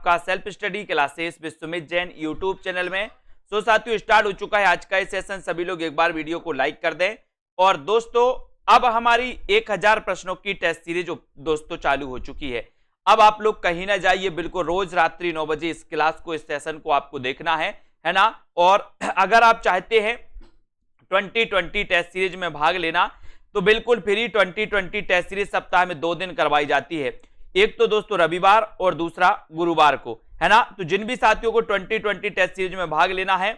आपका self study classes Vishwamit Jain YouTube channel में। So साथियों, स्टार्ट हो चुका है आज का ये सेशन। सभी लोग एक बार वीडियो को लाइक कर दें। और दोस्तों, अब हमारी 1000 प्रश्नों की टेस्ट सीरीज दोस्तों चालू हो चुकी है। अब आप लोग कहीं ना जाइए, बिल्कुल रोज रात्रि 9 बजे इस क्लास को, इस सेशन को आपको देखना है ना। और अगर आप चाहते हैं 2020 टेस्ट सीरीज में भाग लेना तो बिल्कुल फ्री 2020 टेस्ट सीरीज सप्ताह में 2 दिन करवाई जाती है। एक तो दोस्तों रविवार और दूसरा गुरुवार को, है ना। तो जिन भी साथियों को 2020 टेस्ट सीरीज में भाग लेना है,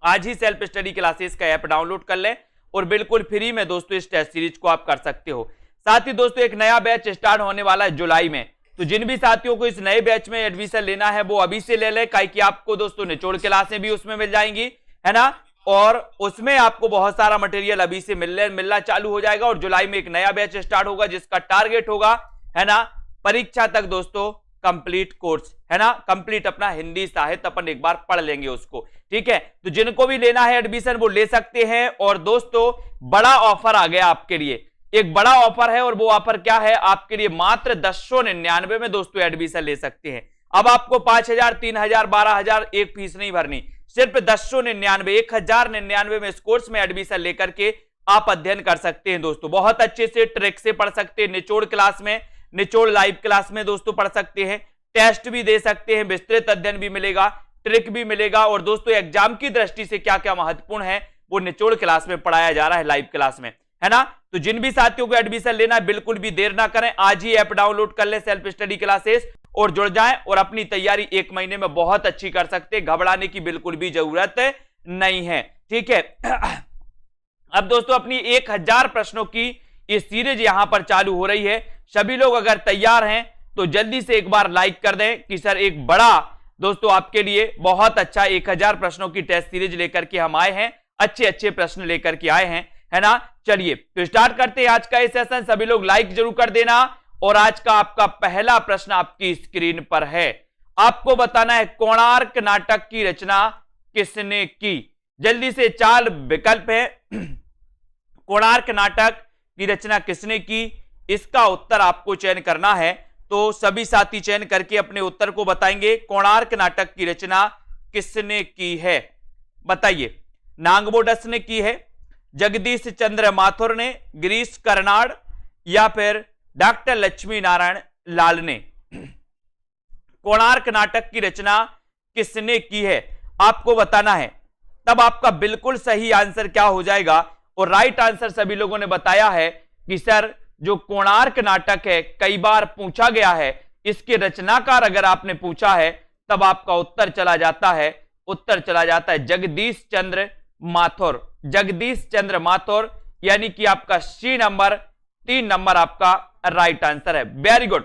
आज ही सेल्फ स्टडी क्लासेस का ऐप डाउनलोड कर लें और बिल्कुल फ्री में दोस्तों इस टेस्ट सीरीज को आप कर सकते हो। साथ ही दोस्तों एक नया बैच स्टार्ट होने वाला है जुलाई में। तो जिन भी साथियों को इस नए बैच में एडमिशन लेना है वो अभी से ले लें, कि आपको दोस्तों निचोड़ क्लासें भी उसमें मिल जाएंगी, है ना। और उसमें आपको बहुत सारा मटेरियल अभी से मिलना चालू हो जाएगा। और जुलाई में एक नया बैच स्टार्ट होगा जिसका टारगेट होगा, है ना, परीक्षा तक दोस्तों कंप्लीट कोर्स, है ना, कंप्लीट अपना हिंदी साहित्य अपन एक बार पढ़ लेंगे उसको, ठीक है। तो जिनको भी लेना है एडमिशन वो ले सकते हैं। और दोस्तों बड़ा ऑफर आ गया आपके लिए, एक बड़ा ऑफर है। और वो ऑफर क्या है आपके लिए? मात्र 1099 में दोस्तों एडमिशन ले सकते हैं। अब आपको 5000, 3000, 12000 एक फीस नहीं भरनी, सिर्फ 1099, 1099 में इस कोर्स में एडमिशन लेकर के आप अध्ययन कर सकते हैं दोस्तों। बहुत अच्छे से ट्रिक से पढ़ सकते हैं, निचोड़ क्लास में, निचोड़ लाइव क्लास में दोस्तों पढ़ सकते हैं, टेस्ट भी दे सकते हैं, विस्तृत अध्ययन भी मिलेगा, ट्रिक भी मिलेगा। और दोस्तों एग्जाम की दृष्टि से क्या क्या महत्वपूर्ण है वो निचोड़ क्लास में पढ़ाया जा रहा है, लाइव क्लास में, है ना। तो जिन भी साथियों को एडमिशन लेना है बिल्कुल भी देर ना करें, आज ही ऐप डाउनलोड कर ले सेल्फ स्टडी क्लासेस और जुड़ जाएं और अपनी तैयारी 1 महीने में बहुत अच्छी कर सकते हैं। घबराने की बिल्कुल भी जरूरत नहीं है, ठीक है। अब दोस्तों अपनी 1000 प्रश्नों की ये सीरीज यहां पर चालू हो रही है। सभी लोग अगर तैयार हैं तो जल्दी से एक बार लाइक कर दें कि सर एक बड़ा दोस्तों आपके लिए बहुत अच्छा 1000 प्रश्नों की टेस्ट सीरीज लेकर के हम आए हैं, अच्छे अच्छे प्रश्न लेकर के आए हैं, है ना। चलिए तो स्टार्ट करते हैं आज का ये सेशन। सभी लोग लाइक जरूर कर देना। और आज का आपका पहला प्रश्न आपकी स्क्रीन पर है। आपको बताना है कोणार्क नाटक की रचना किसने की। जल्दी से 4 विकल्प है। कोणार्क नाटक की रचना किसने की, इसका उत्तर आपको चयन करना है। तो सभी साथी चयन करके अपने उत्तर को बताएंगे। कोणार्क नाटक की रचना किसने की है, बताइए। नांगबोडस ने की है, जगदीश चंद्र माथुर ने, गिरीश कर्नाड, या फिर डॉक्टर लक्ष्मी नारायण लाल ने। कोणार्क नाटक की रचना किसने की है आपको बताना है। तब आपका बिल्कुल सही आंसर क्या हो जाएगा? और राइट आंसर सभी लोगों ने बताया है कि सर जो कोणार्क नाटक है कई बार पूछा गया है, इसके रचनाकार अगर आपने पूछा है तब आपका उत्तर चला जाता है, उत्तर चला जाता है जगदीश चंद्र माथुर। जगदीश चंद्र माथुर, यानी कि आपका सी नंबर 3 नंबर आपका राइट आंसर है। वेरी गुड,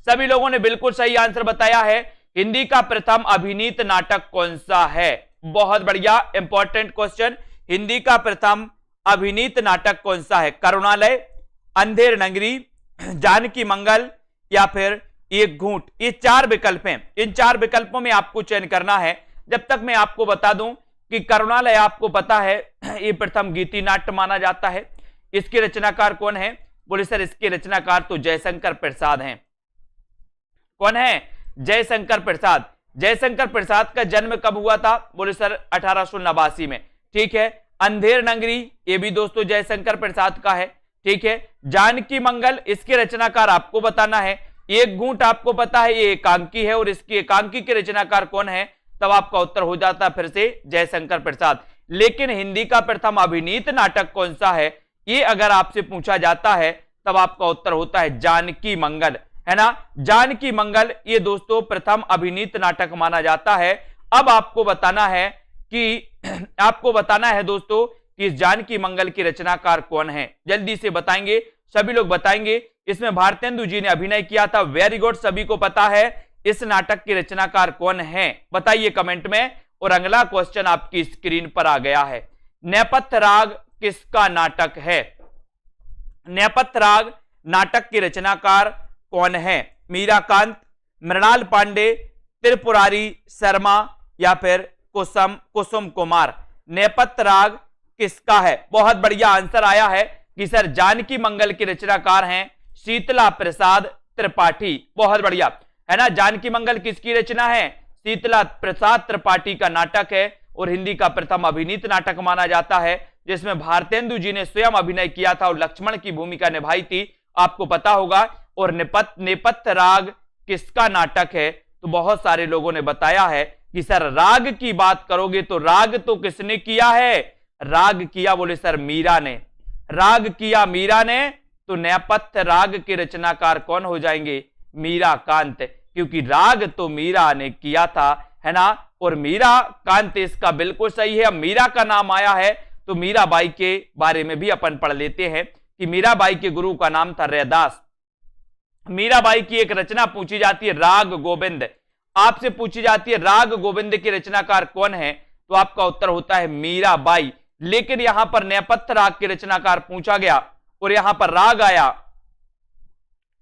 सभी लोगों ने बिल्कुल सही आंसर बताया है। हिंदी का प्रथम अभिनीत नाटक कौन सा है? बहुत बढ़िया, इंपॉर्टेंट क्वेश्चन। हिंदी का प्रथम अभिनीत नाटक कौन सा है? करुणालय, अंधेर नगरी, जानकी मंगल, या फिर एक घूंट। ये 4 विकल्प हैं। इन 4 विकल्पों में आपको चयन करना है। जब तक मैं आपको बता दूं कि करुणालय आपको पता है ये प्रथम गीति नाट्य माना जाता है। इसके रचनाकार कौन है? बोले सर इसके रचनाकार तो जयशंकर प्रसाद हैं। कौन है? जयशंकर प्रसाद। जयशंकर प्रसाद का जन्म कब हुआ था? बोले सर 1889 में, ठीक है। अंधेर नगरी ये भी दोस्तों जयशंकर प्रसाद का है, ठीक है। जानकी मंगल इसके रचनाकार आपको बताना है। एक घूंट आपको पता है ये एकांकी है और इसकी एकांकी के रचनाकार कौन है? तब आपका उत्तर हो जाता है फिर से जयशंकर प्रसाद। लेकिन हिंदी का प्रथम अभिनीत नाटक कौन सा है, ये अगर आपसे पूछा जाता है तब आपका उत्तर होता है जानकी मंगल, है ना। जानकी मंगल ये दोस्तों प्रथम अभिनीत नाटक माना जाता है। अब आपको बताना है दोस्तों कि इस जानकी मंगल की रचनाकार कौन है। जल्दी से बताएंगे, सभी लोग बताएंगे। इसमें भारतेंदु जी ने अभिनय किया था। वेरी गुड, सभी को पता है इस नाटक की रचनाकार कौन है, बताइए कमेंट में। और अगला क्वेश्चन आपकी स्क्रीन पर आ गया है। नेपथ्य राग किसका नाटक है? नेपथ्य राग नाटक की रचनाकार कौन है? मीराकांत, मृणाल पांडे, त्रिपुरारी शर्मा, या फिर कुसुम कुमार। नेपथ्य राग किसका है? बहुत बढ़िया आंसर आया है कि सर जानकी मंगल के रचनाकार हैं शीतला प्रसाद त्रिपाठी। बहुत बढ़िया, है ना। जानकी मंगल किसकी रचना है? शीतला प्रसाद त्रिपाठी का नाटक है और हिंदी का प्रथम अभिनीत नाटक माना जाता है, जिसमें भारतेंदु जी ने स्वयं अभिनय किया था और लक्ष्मण की भूमिका निभाई थी, आपको पता होगा। और नेपथ्य राग किसका नाटक है? तो बहुत सारे लोगों ने बताया है कि सर राग की बात करोगे तो राग तो किसने किया है? राग किया, बोले सर मीरा ने। राग किया मीरा ने, तो नेपथ्य राग के रचनाकार कौन हो जाएंगे? मीरा कांत, क्योंकि राग तो मीरा ने किया था, है ना। और मीरा कांत इसका बिल्कुल सही है। अब मीरा का नाम आया है तो मीराबाई के बारे में भी अपन पढ़ लेते हैं कि मीराबाई के गुरु का नाम था रैदास। मीराबाई की एक रचना पूछी जाती है राग गोविंद। आपसे पूछी जाती है राग गोविंद के रचनाकार कौन है? तो आपका उत्तर होता है मीराबाई। लेकिन यहां पर नेपथ्य राग के रचनाकार पूछा गया और यहां पर राग आया,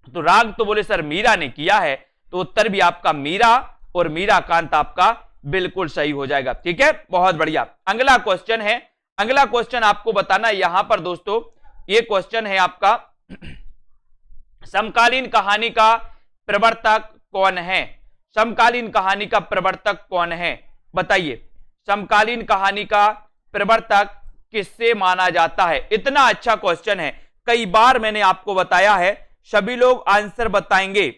तो राग तो बोले सर मीरा ने किया है, तो उत्तर भी आपका मीरा और मीरा कांत आपका बिल्कुल सही हो जाएगा। ठीक है, बहुत बढ़िया। अगला क्वेश्चन है, अगला क्वेश्चन आपको बताना यहां पर दोस्तों, ये क्वेश्चन है आपका समकालीन कहानी का प्रवर्तक कौन है? समकालीन कहानी का प्रवर्तक कौन है? बताइए, समकालीन कहानी का प्रवर्तक किससे माना जाता है? इतना अच्छा क्वेश्चन है, कई बार मैंने आपको बताया है, सभी लोग आंसर बताएंगे।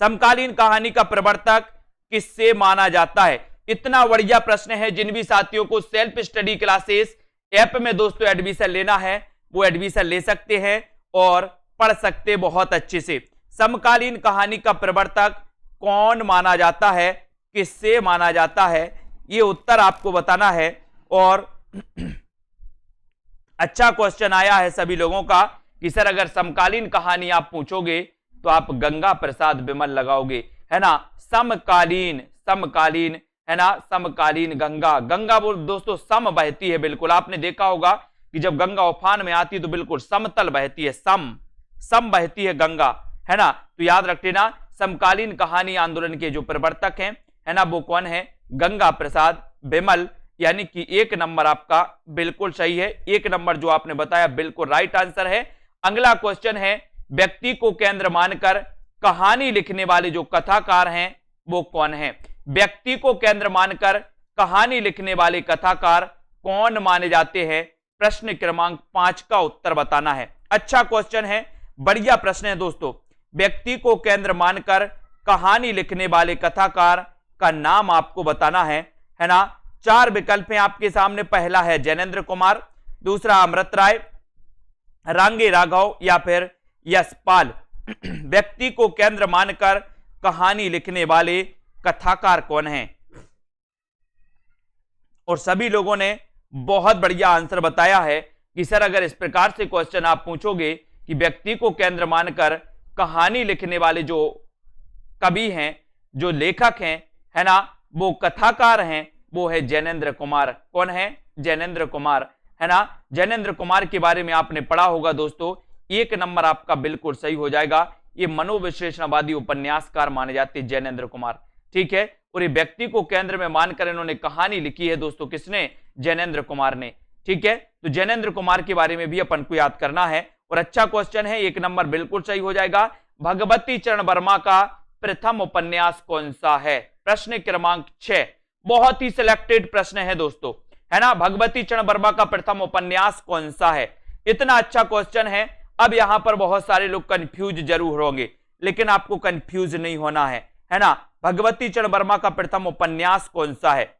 समकालीन कहानी का प्रवर्तक किससे माना जाता है? इतना बढ़िया प्रश्न है। जिन भी साथियों को सेल्फ स्टडी क्लासेस ऐप में दोस्तों एडमिशन लेना है, वो एडमिशन ले सकते हैं और पढ़ सकते बहुत अच्छे से। समकालीन कहानी का प्रवर्तक कौन माना जाता है, किससे माना जाता है, ये उत्तर आपको बताना है। और अच्छा क्वेश्चन आया है सभी लोगों का कि सर अगर समकालीन कहानी आप पूछोगे तो आप गंगा प्रसाद बिमल लगाओगे, है ना। समकालीन, समकालीन, है ना, समकालीन गंगा, गंगा वो दोस्तों सम बहती है, बिल्कुल आपने देखा होगा कि जब गंगा उफान में आती है तो बिल्कुल समतल बहती है, सम बहती है गंगा, है ना। तो याद रख लेना, समकालीन कहानी आंदोलन के जो प्रवर्तक हैं, है ना, वो कौन है? गंगा प्रसाद बिमल, यानी कि एक नंबर आपका बिल्कुल सही है। एक नंबर जो आपने बताया बिल्कुल राइट आंसर है। अगला क्वेश्चन है, व्यक्ति को केंद्र मानकर कहानी लिखने वाले जो कथाकार हैं वो कौन है? व्यक्ति को केंद्र मानकर कहानी लिखने वाले कथाकार कौन माने जाते हैं? प्रश्न क्रमांक 5 का उत्तर बताना है। अच्छा क्वेश्चन है, बढ़िया प्रश्न है दोस्तों। व्यक्ति को केंद्र मानकर कहानी लिखने वाले कथाकार का नाम आपको बताना है ना। 4 विकल्प हैं आपके सामने। पहला है जैनेन्द्र कुमार, दूसरा अमृत राय, रांगे राघव या फिर यशपाल। व्यक्ति को केंद्र मानकर कहानी लिखने वाले कथाकार कौन हैं? और सभी लोगों ने बहुत बढ़िया आंसर बताया है कि सर अगर इस प्रकार से क्वेश्चन आप पूछोगे कि व्यक्ति को केंद्र मानकर कहानी लिखने वाले जो कवि हैं, जो लेखक हैं, है ना, वो कथाकार हैं, वो है जैनेन्द्र कुमार। कौन है? जैनेन्द्र कुमार, है ना। जैनेन्द्र कुमार के बारे में आपने पढ़ा होगा दोस्तों। एक नंबर आपका बिल्कुल सही हो जाएगा। ये मनोविश्लेषणवादी उपन्यासकार माने जाते हैं जैनेन्द्र कुमार, ठीक है। और ये व्यक्ति को केंद्र में मानकर इन्होंने कहानी लिखी है दोस्तों, किसने? जैनेन्द्र कुमार ने, ठीक है। तो जैनेन्द्र कुमार के बारे में भी अपन को याद करना है। और अच्छा क्वेश्चन है, एक नंबर बिल्कुल सही हो जाएगा। भगवती चरण वर्मा का प्रथम उपन्यास कौन सा है? प्रश्न क्रमांक 6, बहुत ही सिलेक्टेड प्रश्न है दोस्तों, है ना। भगवती चरण वर्मा का प्रथम उपन्यास कौन सा है? इतना अच्छा क्वेश्चन है। अब यहां पर बहुत सारे लोग कंफ्यूज जरूर होंगे, लेकिन आपको कंफ्यूज नहीं होना है ना। भगवती चरण वर्मा का प्रथम उपन्यास कौन सा है?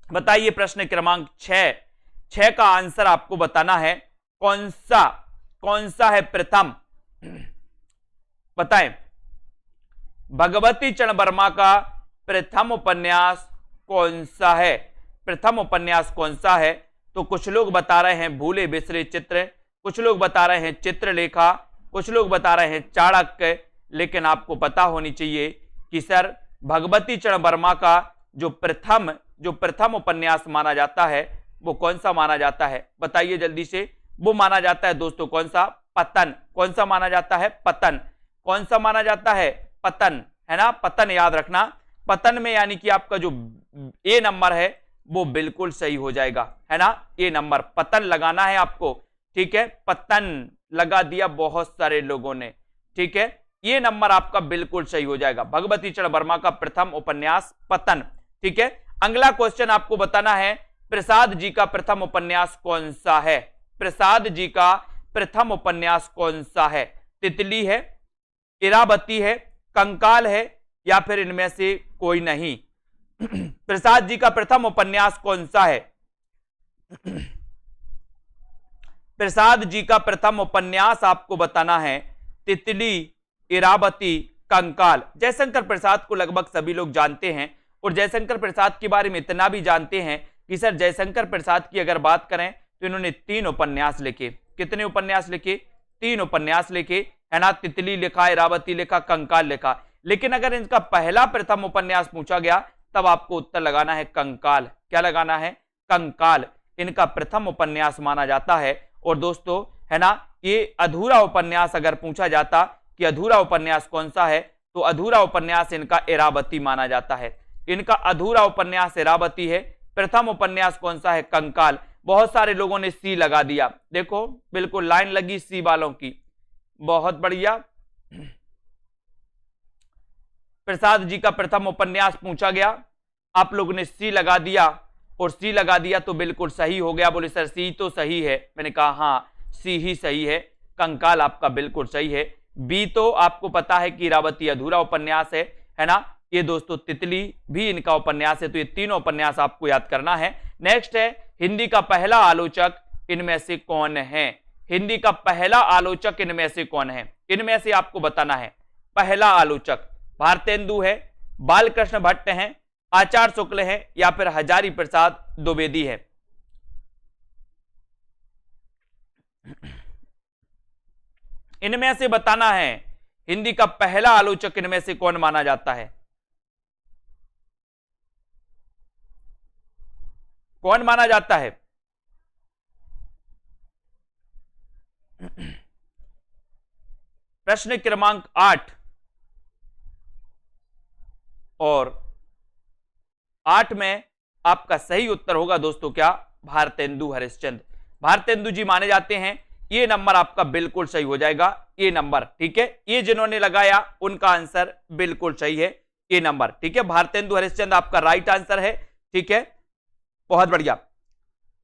बताइए। प्रश्न क्रमांक 6 का आंसर आपको बताना है। कौन सा है प्रथम? बताएं। भगवती चरण वर्मा का प्रथम उपन्यास कौन सा है? प्रथम उपन्यास कौन सा है? तो कुछ लोग बता रहे हैं भूले बिसरे चित्र, कुछ लोग बता रहे हैं चित्रलेखा, कुछ लोग बता रहे हैं चाणक्य। लेकिन आपको पता होनी चाहिए कि सर भगवती चरण वर्मा का जो प्रथम उपन्यास माना जाता है वो कौन सा माना जाता है? बताइए जल्दी से। वो माना जाता है दोस्तों कौन सा? पतन। कौन सा माना जाता है? पतन। कौन सा माना जाता है? पतन, है ना। पतन याद रखना। पतन में यानी कि आपका जो ए नंबर है वो बिल्कुल सही हो जाएगा, है ना। ए नंबर पतन लगाना है आपको, ठीक है। पतन लगा दिया बहुत सारे लोगों ने, ठीक है। ये नंबर आपका बिल्कुल सही हो जाएगा। भगवती चरण वर्मा का प्रथम उपन्यास पतन। ठीक है, अगला क्वेश्चन आपको बताना है प्रसाद जी का प्रथम उपन्यास कौन सा है। प्रसाद जी का प्रथम उपन्यास कौन सा है? तितली है, इरावती है, कंकाल है, या फिर इनमें से कोई नहीं। प्रसाद जी का प्रथम उपन्यास कौन सा है? प्रसाद जी का प्रथम उपन्यास आपको बताना है तितली, इरावती, कंकाल। जयशंकर प्रसाद को लगभग सभी लोग जानते हैं और जयशंकर प्रसाद के बारे में इतना भी जानते हैं कि सर जयशंकर प्रसाद की अगर बात करें तो इन्होंने 3 उपन्यास लिखे। कितने उपन्यास लिखे? 3 उपन्यास लिखे, है ना। तितली लिखा, इरावती लिखा, कंकाल लिखा। लेकिन अगर इनका पहला प्रथम उपन्यास पूछा गया तब आपको उत्तर लगाना है कंकाल। क्या लगाना है? कंकाल इनका प्रथम उपन्यास माना जाता है। और दोस्तों, है ना, ये अधूरा उपन्यास अगर पूछा जाता कि अधूरा उपन्यास कौन सा है तो अधूरा उपन्यास इनका इरावती माना जाता है। इनका अधूरा उपन्यास इरावती है। प्रथम उपन्यास कौन सा है? कंकाल। बहुत सारे लोगों ने सी लगा दिया, देखो बिल्कुल लाइन लगी सी वालों की, बहुत बढ़िया। प्रसाद जी का प्रथम उपन्यास पूछा गया, आप लोगों ने सी लगा दिया और सी लगा दिया तो बिल्कुल सही हो गया। बोले सर सी तो सही है, मैंने कहा हाँ सी ही सही है, कंकाल आपका बिल्कुल सही है। बी तो आपको पता है कि इरावती अधूरा उपन्यास है ना। ये दोस्तों तितली भी इनका उपन्यास है। तो ये तीनों उपन्यास आपको याद करना है। नेक्स्ट है हिंदी का पहला आलोचक इनमें से कौन है? हिंदी का पहला आलोचक इनमें से कौन है? इनमें से आपको बताना है पहला आलोचक भारतेंदु है, बालकृष्ण भट्ट हैं, आचार्य शुक्ल हैं, या फिर हजारी प्रसाद द्विवेदी है। इनमें से बताना है हिंदी का पहला आलोचक इनमें से कौन माना जाता है? कौन माना जाता है? प्रश्न क्रमांक 8 और 8 में आपका सही उत्तर होगा दोस्तों क्या? भारतेंदु हरिश्चंद्र। भारतेंदु जी माने जाते हैं। ये नंबर आपका बिल्कुल सही हो जाएगा, ये नंबर। ठीक है, ये जिन्होंने लगाया उनका आंसर बिल्कुल सही है, ये नंबर। ठीक है, भारतेंदु हरिश्चंद्र आपका राइट आंसर है। ठीक है, बहुत बढ़िया।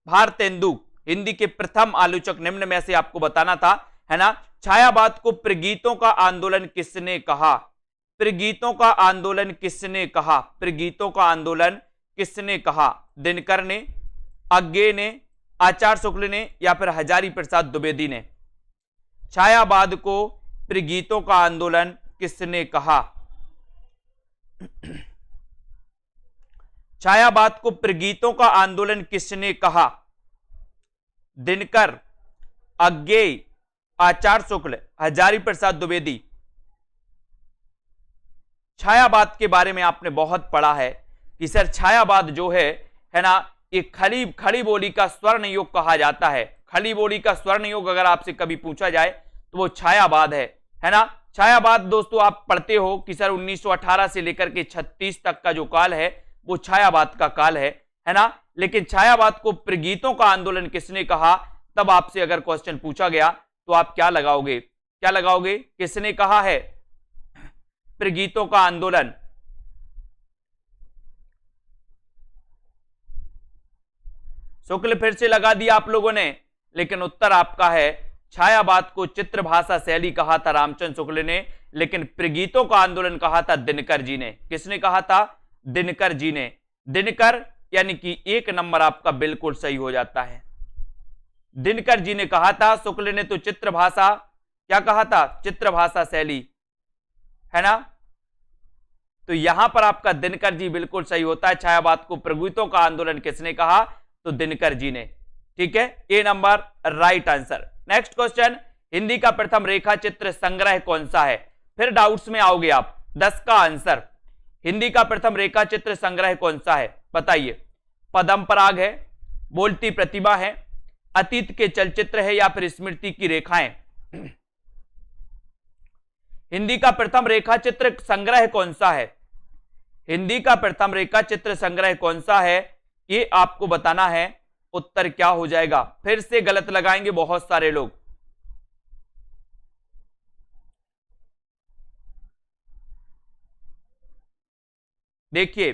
भारतेंदु हिंदी के प्रथम आलोचक निम्न में से आपको बताना था, है ना। छायावाद को प्रगीतों का आंदोलन किसने कहा? प्रगीतों का आंदोलन किसने कहा? प्रगीतों का आंदोलन किसने कहा? दिनकर ने, आज्ञे ने, आचार्य शुक्ल ने, या फिर हजारी प्रसाद द्विवेदी ने? छायावाद को प्रगीतों का आंदोलन किसने कहा? छायावाद को प्रगीतों का आंदोलन किसने कहा? दिनकर, आज्ञेय, आचार्य शुक्ल, हजारी प्रसाद द्विवेदी? छायावाद के बारे में आपने बहुत पढ़ा है कि सर छायावाद जो है ना, ये खड़ी बोली का स्वर्ण युग कहा जाता है। खड़ी बोली का स्वर्ण युग अगर आपसे कभी पूछा जाए तो वो छायावाद है ना। छायावाद दोस्तों आप पढ़ते हो कि सर 1918 से लेकर के 36 तक का जो काल है वो छायावाद का काल है ना। लेकिन छायावाद को प्रगीतों का आंदोलन किसने कहा? तब आपसे अगर क्वेश्चन पूछा गया तो आप क्या लगाओगे? क्या लगाओगे? किसने कहा है प्रगीतों का आंदोलन? शुक्ल फिर से लगा दिया आप लोगों ने, लेकिन उत्तर आपका है छायावाद को चित्र भाषा शैली कहा था रामचंद्र शुक्ल ने, लेकिन प्रगीतों का आंदोलन कहा था दिनकर जी ने। किसने कहा था? दिनकर जी ने। दिनकर यानी कि एक नंबर आपका बिल्कुल सही हो जाता है। दिनकर जी ने कहा था, शुक्ल ने तो चित्र भाषा, क्या कहा था? चित्र भाषा शैली, है ना। तो यहां पर आपका दिनकर जी बिल्कुल सही होता है। छायावाद को प्रगीतों का आंदोलन किसने कहा? तो दिनकर जी ने। ठीक है, A number right answer. Next question, Hindi का प्रथम रेखा चित्र संग्रह कौन सा है? फिर डाउट्स में आओगे आप। 10 का आंसर, हिंदी का प्रथम रेखा चित्र संग्रह कौन सा है? बताइए। पदम पराग है, बोलती प्रतिभा है, अतीत के चलचित्र है, या फिर स्मृति की रेखाएं? हिंदी का प्रथम रेखा चित्र संग्रह कौन सा है? हिंदी का प्रथम रेखा चित्र संग्रह कौन सा है, ये आपको बताना है। उत्तर क्या हो जाएगा? फिर से गलत लगाएंगे बहुत सारे लोग। देखिए,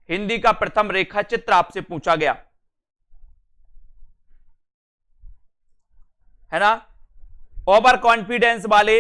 हिंदी का प्रथम रेखा चित्र आपसे पूछा गया है ना। ओवर कॉन्फिडेंस वाले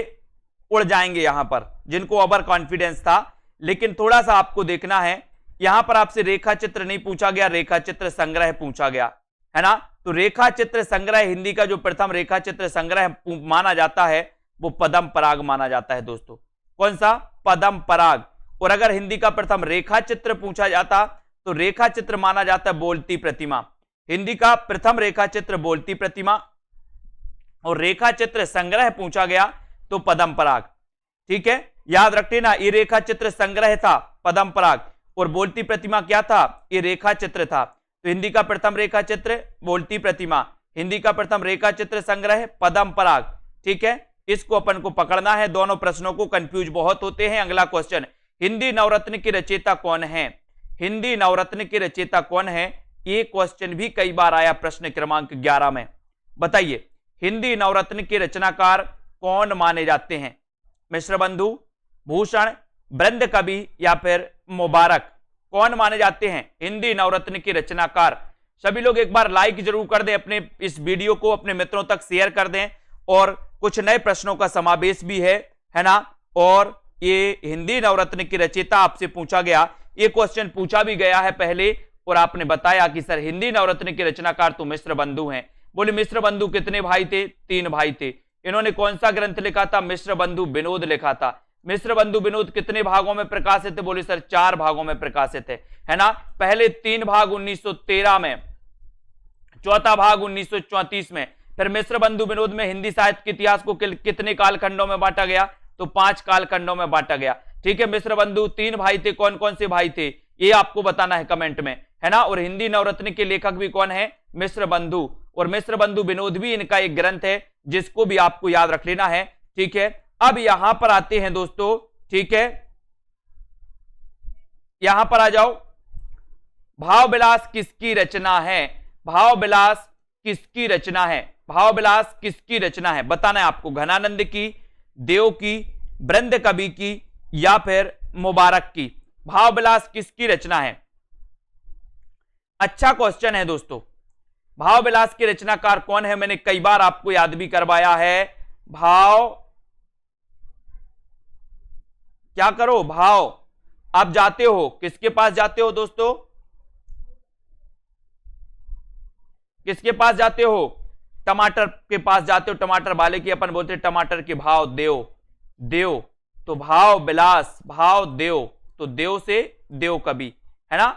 उड़ जाएंगे यहां पर, जिनको ओवर कॉन्फिडेंस था। लेकिन थोड़ा सा आपको देखना है, यहां पर आपसे रेखा चित्र नहीं पूछा गया, रेखा चित्र संग्रह पूछा गया है ना। तो रेखा चित्र संग्रह, हिंदी का जो प्रथम रेखा चित्र संग्रह माना जाता है वो पदम पराग माना जाता है दोस्तों। कौन सा? पदम पराग। और अगर हिंदी का प्रथम रेखा चित्र पूछा जाता तो रेखा चित्र माना जाता है बोलती प्रतिमा। हिंदी का प्रथम रेखा चित्र बोलती प्रतिमा, और रेखा चित्र संग्रह पूछा गया तो पदम पराग। ठीक है, याद रखते ना, ये रेखा चित्र संग्रह था पदम पराग, और बोलती प्रतिमा क्या था? ये रेखा चित्र था। तो हिंदी का प्रथम रेखा चित्र बोलती प्रतिमा, हिंदी का प्रथम रेखा चित्र संग्रह पदम पराग। ठीक है, इसको अपन को पकड़ना है, दोनों प्रश्नों को कंफ्यूज बहुत होते हैं। अगला क्वेश्चन, हिंदी नवरत्न की रचयिता कौन है? हिंदी नवरत्न की रचयिता कौन है? ये क्वेश्चन भी कई बार आया प्रश्न क्रमांक 11 में। बताइए, हिंदी नवरत्न के रचनाकार कौन माने जाते हैं? मिश्रबंधु, भूषण, बृंद कवि या फिर मुबारक? कौन माने जाते हैं हिंदी नवरत्न के रचनाकार? सभी लोग एक बार लाइक जरूर कर दें, अपने इस वीडियो को अपने मित्रों तक शेयर कर दें। और कुछ नए प्रश्नों का समावेश भी है ना। और ये हिंदी नवरत्न की रचयिता आपसे पूछा गया, ये क्वेश्चन पूछा भी गया है पहले, और आपने बताया कि सर हिंदी नवरत्न के रचनाकार तो मिश्रबंधु हैं। बोले मिश्रबंधु कितने भाई थे? 3 भाई थे। इन्होंने कौन सा ग्रंथ लिखा था? मिश्रबंधु विनोद लिखा था। मिश्रबंधु विनोद कितने भागों में प्रकाशित है? बोले सर 4 भागों में प्रकाशित है ना। पहले 3 भाग 1913 में, चौथा भाग 1934 में। फिर मिश्रबंधु विनोद में हिंदी साहित्य के इतिहास को कितने कालखंडों में बांटा गया? तो 5 कालखंडों में बांटा गया। ठीक है, मिश्रबंधु 3 भाई थे। कौन कौन से भाई थे ये आपको बताना है कमेंट में, है ना। और हिंदी नवरत्न के लेखक भी कौन है? मिश्रबंधु। और मिश्रबंधु विनोद भी इनका एक ग्रंथ है, जिसको भी आपको याद रख लेना है। ठीक है, अब यहां पर आते हैं दोस्तों। ठीक है, यहां पर आ जाओ। भाव विलास किसकी रचना है? भाव विलास किसकी रचना है? भाव विलास किसकी रचना है बताना है आपको। घनानंद की, देव की, बृंद कवि की या फिर मुबारक की? भाव विलास किसकी रचना है? अच्छा क्वेश्चन है दोस्तों। भाव विलास के रचनाकार कौन है? मैंने कई बार आपको याद भी करवाया है। भाव, क्या करो? भाव, आप जाते हो किसके पास जाते हो दोस्तों? किसके पास जाते हो? टमाटर के पास जाते हो। टमाटर वाले की अपन बोलते टमाटर के भाव देव, देव। तो भाव विलास, भाव देव, तो देव से देव कवि, है ना।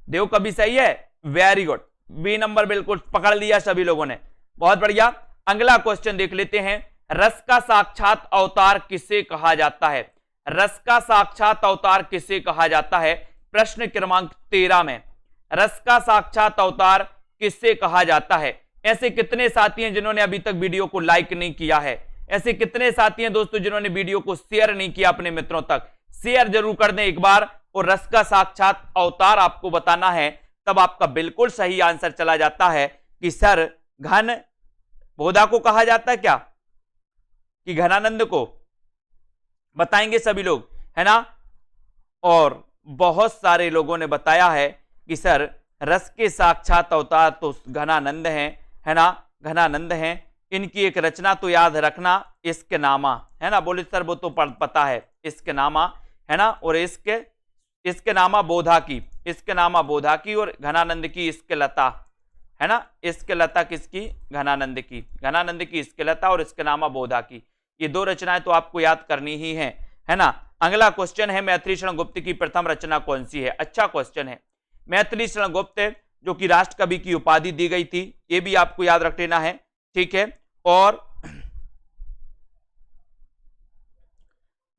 देव कवि सही है, वेरी गुड। बी नंबर बिल्कुल पकड़ लिया सभी लोगों ने, बहुत बढ़िया। अगला क्वेश्चन देख लेते हैं। रस का साक्षात अवतार किसे कहा जाता है? रस का साक्षात अवतार किसे कहा जाता है? प्रश्न क्रमांक 13 में रस का साक्षात अवतार किससे कहा जाता है? ऐसे कितने साथी हैं जिन्होंने अभी तक वीडियो को लाइक नहीं किया है? ऐसे कितने साथी हैं दोस्तों जिन्होंने वीडियो को शेयर नहीं किया अपने मित्रों तक? शेयर जरूर कर दें एक बार। और रस का साक्षात अवतार आपको बताना है, तब आपका बिल्कुल सही आंसर चला जाता है कि सर घन बोधा को कहा जाता है क्या, कि घनानंद को? बताएंगे सभी लोग, है ना। और बहुत सारे लोगों ने बताया है कि सर रस के साक्षात अवतार तो घनानंद हैं, है ना, घनानंद हैं। इनकी एक रचना तो याद रखना, इश्क नामा, है ना। बोले सर वो तो पता है, इश्क नामा, है ना। और इश्क नामा बोधा की, इश्क नामा बोधा की, और घनानंद की इश्क लता, है ना। इश्क लता किसकी? घनानंद की। घनानंद की इश्क लता और इश्क नामा बोधा की, ये 2 रचनाएं तो आपको याद करनी ही है ना। अगला क्वेश्चन है, मैथिली शरण गुप्त की प्रथम रचना कौन सी है? अच्छा क्वेश्चन है। मैथिली शरण गुप्त जो कि राष्ट्र कवि की उपाधि दी गई थी, ये भी आपको याद रख लेना है। ठीक है, और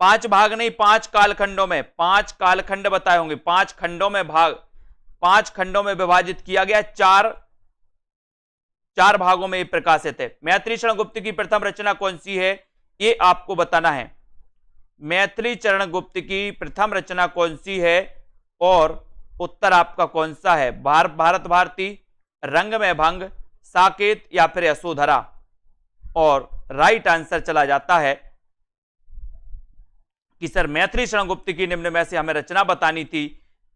5 भाग नहीं, 5 कालखंडों में, 5 कालखंड बताए होंगे, 5 खंडों में 5 खंडों में विभाजित किया गया, 4 भागों में प्रकाशित है। मैथिली शरण गुप्त की प्रथम रचना कौन सी है ये आपको बताना है। मैथिली चरण गुप्त की प्रथम रचना कौन सी है? और उत्तर आपका कौन सा है? भारत भारती, रंग में भंग, साकेत या फिर यशोधरा? और राइट आंसर चला जाता है कि सर मैथिली शरण गुप्त की निम्न में से हमें रचना बतानी थी,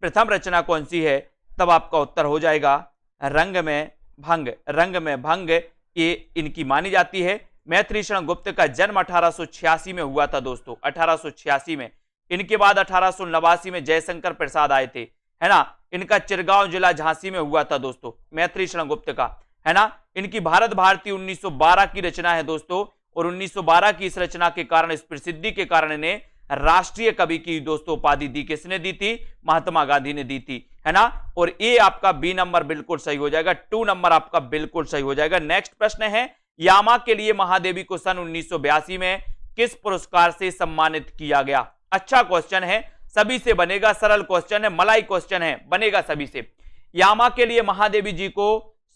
प्रथम रचना कौन सी है? तब आपका उत्तर हो जाएगा रंग में भंग। रंग में भंग ये इनकी मानी जाती है। मैथिली शरण गुप्त का जन्म 1886 में हुआ था दोस्तों, 1886 में। इनके बाद 1889 में जयशंकर प्रसाद आए थे, है ना। इनका चिरगांव जिला झांसी में हुआ था दोस्तों, मैथिली शरण गुप्त का, है ना। इनकी भारत भारती 1912 की रचना है दोस्तों, और 1912 की इस रचना के कारण, इस प्रसिद्धि के कारण इन्हें राष्ट्रीय कवि की दोस्तों उपाधि दी। किसने दी थी? महात्मा गांधी ने दी थी, है ना। और ये आपका बी नंबर बिल्कुल सही हो जाएगा, 2 नंबर आपका बिल्कुल सही हो जाएगा। नेक्स्ट प्रश्न है, यामा के लिए महादेवी को सन 1982 में किस पुरस्कार से सम्मानित किया गया? अच्छा क्वेश्चन है, सभी से बनेगा, सरल क्वेश्चन है, मलाई क्वेश्चन है, बनेगा सभी से। यामा के लिए महादेवी जी को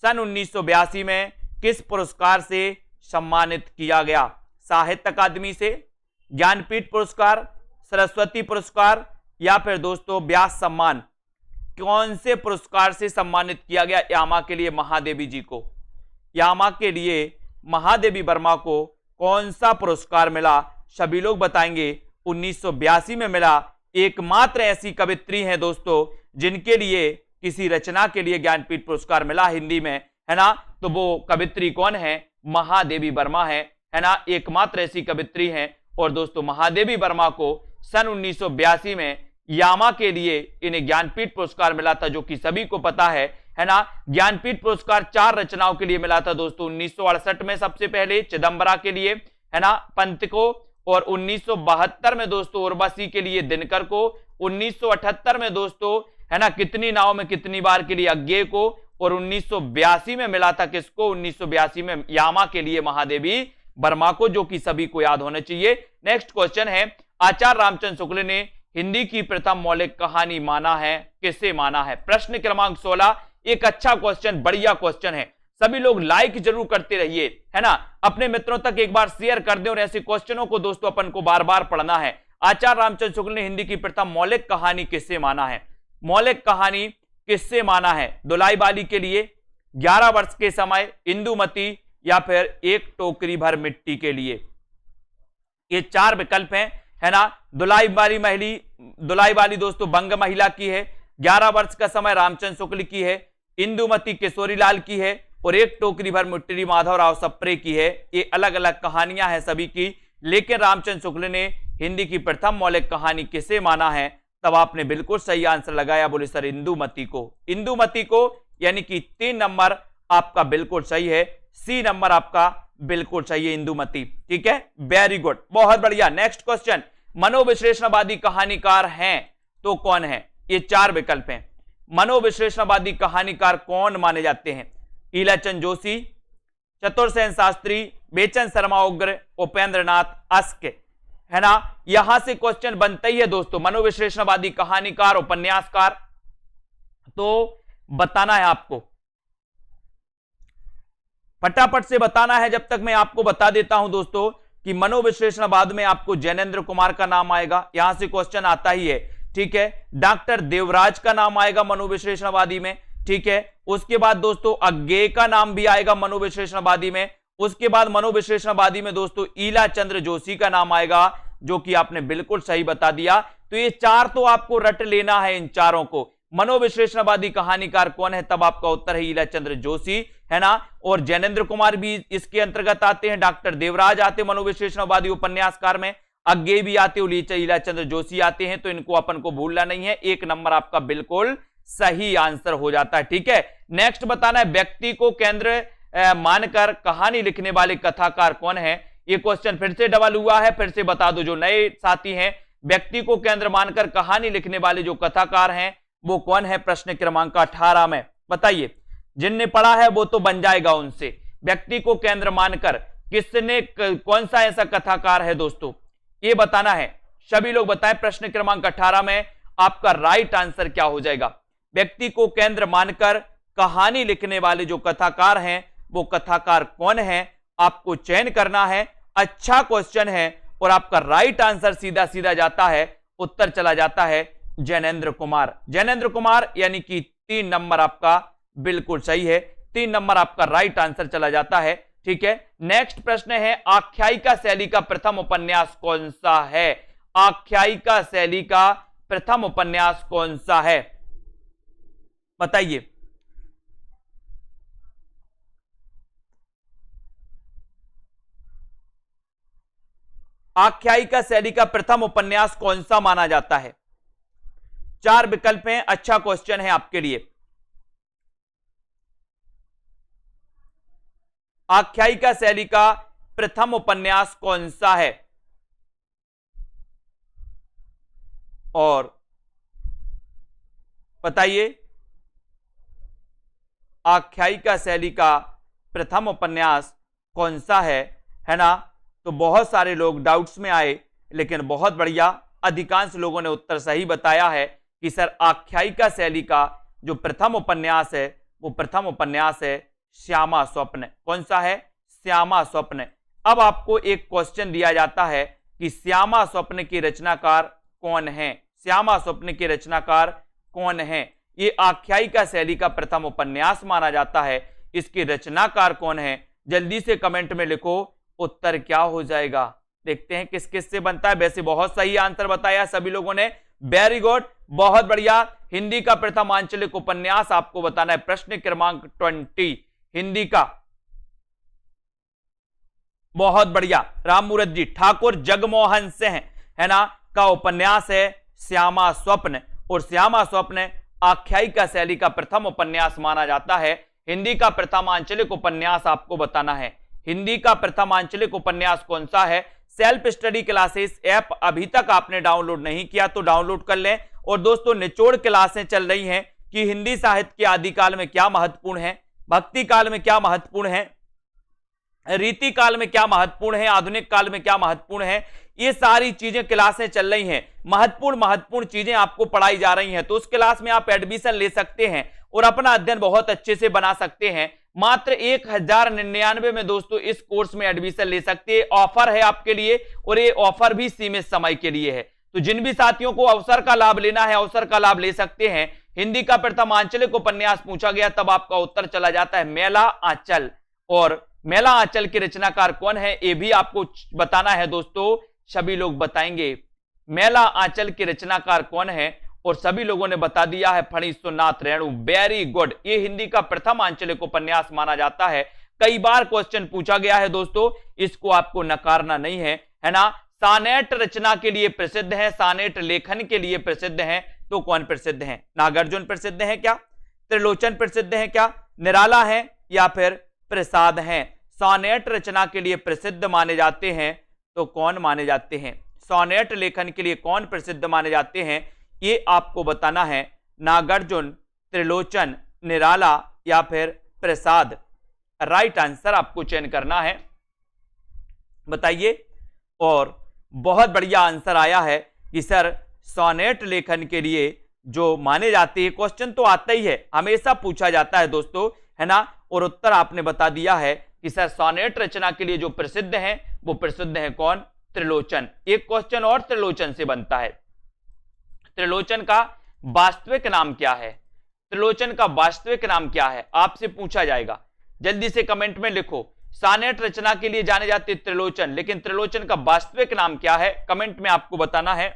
सन 1982 में किस पुरस्कार से सम्मानित किया गया? साहित्य अकादमी से, ज्ञानपीठ पुरस्कार, सरस्वती पुरस्कार, या फिर दोस्तों व्यास सम्मान? कौन से पुरस्कार से सम्मानित किया गया यामा के लिए महादेवी जी को? यामा के लिए महादेवी वर्मा को कौन सा पुरस्कार मिला? सभी लोग बताएंगे। 1982 में मिला। एकमात्र ऐसी कवित्री हैं दोस्तों जिनके लिए किसी रचना के लिए ज्ञानपीठ पुरस्कार मिला हिंदी में, है ना। तो वो कवित्री कौन है? महादेवी वर्मा है ना। एकमात्र ऐसी कवित्री हैं। और दोस्तों महादेवी वर्मा को सन 1982 में यामा के लिए इन्हें ज्ञानपीठ पुरस्कार मिला था, जो कि सभी को पता है ना। ज्ञानपीठ पुरस्कार 4 रचनाओं के लिए मिला था दोस्तों। 1968 में सबसे पहले चिदंबरा के लिए, है ना, पंत को, और 1972 में दोस्तों उर्वशी के लिए दिनकर को, 1978 में दोस्तों, है ना, कितनी नाव में कितनी बार के लिए अज्ञे को, और 1982 में मिला था किसको? 1982 में यामा के लिए महादेवी वर्मा को, जो कि सभी को याद होना चाहिए। नेक्स्ट क्वेश्चन है, आचार्य रामचंद्र शुक्ल ने हिंदी की प्रथम मौलिक कहानी माना है, किसे माना है? प्रश्न क्रमांक 16। एक अच्छा क्वेश्चन, बढ़िया क्वेश्चन है, सभी लोग लाइक जरूर करते रहिए, है ना। अपने मित्रों तक एक बार शेयर कर दें, और ऐसे क्वेश्चनों को दोस्तों अपन को बार बार पढ़ना है। आचार्य रामचंद्र शुक्ल ने हिंदी की प्रथम मौलिक कहानी किससे माना है? मौलिक कहानी किससे माना है? दुलाई बाली के लिए, 11 वर्ष के समय, इंदुमती, या फिर एक टोकरी भर मिट्टी के लिए? ये 4 विकल्प हैं, है ना। दुलाई बाली दोस्तों बंग महिला की है, 11 वर्ष का समय रामचंद्र शुक्ल की है, इंदुमती किशोरीलाल की है, और एक टोकरी भर मिट्टी माधवराव सप्रे की है। ये अलग अलग कहानियां हैं सभी की, लेकिन रामचंद्र शुक्ल ने हिंदी की प्रथम मौलिक कहानी किसे माना है? तब आपने बिल्कुल सही आंसर लगाया, बोले सर इंदुमती को। इंदुमती को, यानी कि 3 नंबर आपका बिल्कुल सही है, सी नंबर आपका बिल्कुल सही है, इंदुमती। ठीक है, वेरी गुड, बहुत बढ़िया। नेक्स्ट क्वेश्चन, मनोविश्लेषणवादी कहानीकार हैं तो कौन है? ये 4 विकल्प हैं। मनोविश्लेषणवादी कहानीकार कौन माने जाते हैं? ईलाचंद जोशी, चतुर्सेन शास्त्री, बेचन शर्मा उग्र, उपेंद्र नाथ अस्क, है ना। यहां से क्वेश्चन बनता ही है दोस्तों, मनोविश्लेषणवादी कहानीकार, उपन्यासकार, तो बताना है आपको, फटाफट से बताना है। जब तक मैं आपको बता देता हूं दोस्तों कि मनोविश्लेषणवाद में आपको जैनेन्द्र कुमार का नाम आएगा, यहां से क्वेश्चन आता ही है, ठीक है। डॉक्टर देवराज का नाम आएगा मनोविश्लेषणवादी में, ठीक है। उसके बाद दोस्तों अज्ञे का नाम भी आएगा मनोविश्लेषणवादी में। उसके बाद मनोविश्लेषणवादी में दोस्तों ईलाचंद्र जोशी का नाम आएगा, जो कि आपने बिल्कुल सही बता दिया। तो ये 4 तो आपको रट लेना है, इन चारों को। मनोविश्लेषणवादी कहानीकार कौन है? तब आपका उत्तर है ईलाचंद्र जोशी, है ना। और जैनेन्द्र कुमार भी इसके अंतर्गत आते हैं, डॉक्टर देवराज आते मनोविश्लेषणवादी उपन्यासकार में, अज्ञे भी आते, ईलाचंद्र जोशी आते हैं। तो इनको अपन को भूलना नहीं है, 1 नंबर आपका बिल्कुल सही आंसर हो जाता है, ठीक है। नेक्स्ट बताना है, व्यक्ति को केंद्र मानकर कहानी लिखने वाले कथाकार कौन है? ये क्वेश्चन फिर से डबल हुआ है, फिर से बता दो जो नए साथी हैं। व्यक्ति को केंद्र मानकर कहानी लिखने वाले जो कथाकार हैं वो कौन है? प्रश्न क्रमांक 18 में बताइए। जिनने पढ़ा है वो तो बन जाएगा उनसे। व्यक्ति को केंद्र मानकर किसने, कौन सा ऐसा कथाकार है दोस्तों, ये बताना है। सभी लोग बताएं प्रश्न क्रमांक 18 में आपका राइट आंसर क्या हो जाएगा। व्यक्ति को केंद्र मानकर कहानी लिखने वाले जो कथाकार हैं वो कथाकार कौन है, आपको चयन करना है। अच्छा क्वेश्चन है और आपका राइट आंसर सीधा सीधा जाता है, उत्तर चला जाता है जैनेन्द्र कुमार। जैनेन्द्र कुमार यानी कि 3 नंबर आपका बिल्कुल सही है, 3 नंबर आपका राइट आंसर चला जाता है, ठीक है। नेक्स्ट प्रश्न है, आख्यायिका शैली का प्रथम उपन्यास कौन सा है? आख्यायिका शैली का प्रथम उपन्यास कौन सा है? बताइए। आख्यायिका शैली का प्रथम उपन्यास कौन सा माना जाता है? 4 विकल्प हैं, अच्छा क्वेश्चन है आपके लिए। आख्यायिका शैली का प्रथम उपन्यास कौन सा है? और बताइए, आख्यायिका शैली का प्रथम उपन्यास कौन सा है ना? तो बहुत सारे लोग डाउट्स में आए, लेकिन बहुत बढ़िया, अधिकांश लोगों ने उत्तर सही बताया है कि सर आख्यायिका शैली का जो प्रथम उपन्यास है वो प्रथम उपन्यास है श्यामा स्वप्न। कौन सा है? श्यामा स्वप्न। अब आपको एक क्वेश्चन दिया जाता है कि श्यामा स्वप्न के रचनाकार कौन है? श्यामा स्वप्न के रचनाकार कौन है? ये आख्यायिका शैली का प्रथम उपन्यास माना जाता है, इसके रचनाकार कौन है? जल्दी से कमेंट में लिखो, उत्तर क्या हो जाएगा? देखते हैं किस किस से बनता है। वैसे बहुत सही आंसर बताया सभी लोगों ने, वेरी गुड, बहुत बढ़िया। हिंदी का प्रथम आंचलिक उपन्यास आपको बताना है, प्रश्न क्रमांक 20 हिंदी का। बहुत बढ़िया, राममूरत जी, ठाकुर जगमोहन सिंह है ना का उपन्यास है श्यामा स्वप्न, और श्यामा स्वप्न आख्यायिका शैली का प्रथम उपन्यास माना जाता है। हिंदी का प्रथम आंचलिक उपन्यास आपको बताना है। हिंदी का प्रथम आंचलिक उपन्यास कौन सा है? सेल्फ स्टडी क्लासेस ऐप अभी तक आपने डाउनलोड नहीं किया तो डाउनलोड कर लें। और दोस्तों, निचोड़ क्लासें चल रही हैं कि हिंदी साहित्य के आदिकाल में क्या महत्वपूर्ण है, भक्ति काल में क्या महत्वपूर्ण है, रीति काल में क्या महत्वपूर्ण है, आधुनिक काल में क्या महत्वपूर्ण है, ये सारी चीजें क्लासें चल रही हैं। महत्वपूर्ण चीजें आपको पढ़ाई जा रही हैं, तो उस क्लास में आप एडमिशन ले सकते हैं और अपना अध्ययन बहुत अच्छे से बना सकते हैं। मात्र 1099 में दोस्तों इस कोर्स में एडमिशन ले सकते हैं। ऑफर है आपके लिए, और ये ऑफर भी सीमित समय के लिए है। तो जिन भी साथियों को अवसर का लाभ लेना है, अवसर का लाभ ले सकते हैं। हिंदी का प्रथम आंचलिक उपन्यास पूछा गया, तब आपका उत्तर चला जाता है मेला आंचल। और मेला आंचल के रचनाकार कौन है ये भी आपको बताना है दोस्तों, सभी लोग बताएंगे मेला आंचल के रचनाकार कौन है, और सभी लोगों ने बता दिया है फणीश्वरनाथ रेणु, वेरी गुड। ये हिंदी का प्रथम आंचलिक उपन्यास माना जाता है। कई बार क्वेश्चन पूछा गया है दोस्तों, इसको आपको नकारना नहीं है ना। सानेट रचना के लिए प्रसिद्ध है, सानेट लेखन के लिए प्रसिद्ध है, तो कौन प्रसिद्ध है? नागार्जुन प्रसिद्ध है क्या? त्रिलोचन प्रसिद्ध है क्या? निराला है या फिर प्रसाद हैं? सोनेट रचना के लिए प्रसिद्ध माने जाते हैं तो कौन माने जाते हैं? सोनेट लेखन के लिए कौन प्रसिद्ध माने जाते हैं, ये आपको बताना है। नागार्जुन, त्रिलोचन, निराला या फिर प्रसाद? राइट आंसर आपको चयन करना है, बताइए। और बहुत बढ़िया आंसर आया है कि सर सोनेट लेखन के लिए जो माने जाते हैं, क्वेश्चन तो आता ही है, हमेशा पूछा जाता है दोस्तों, है ना। और उत्तर आपने बता दिया है कि सर सोनेट रचना के लिए जो प्रसिद्ध हैं वो प्रसिद्ध है कौन? त्रिलोचन। एक क्वेश्चन और त्रिलोचन से बनता है। त्रिलोचन का वास्तविक नाम क्या है? त्रिलोचन का वास्तविक नाम क्या है आपसे पूछा जाएगा, जल्दी से कमेंट में लिखो। सोनेट रचना के लिए जाने जाते त्रिलोचन, लेकिन त्रिलोचन का वास्तविक नाम क्या है, कमेंट में आपको बताना है।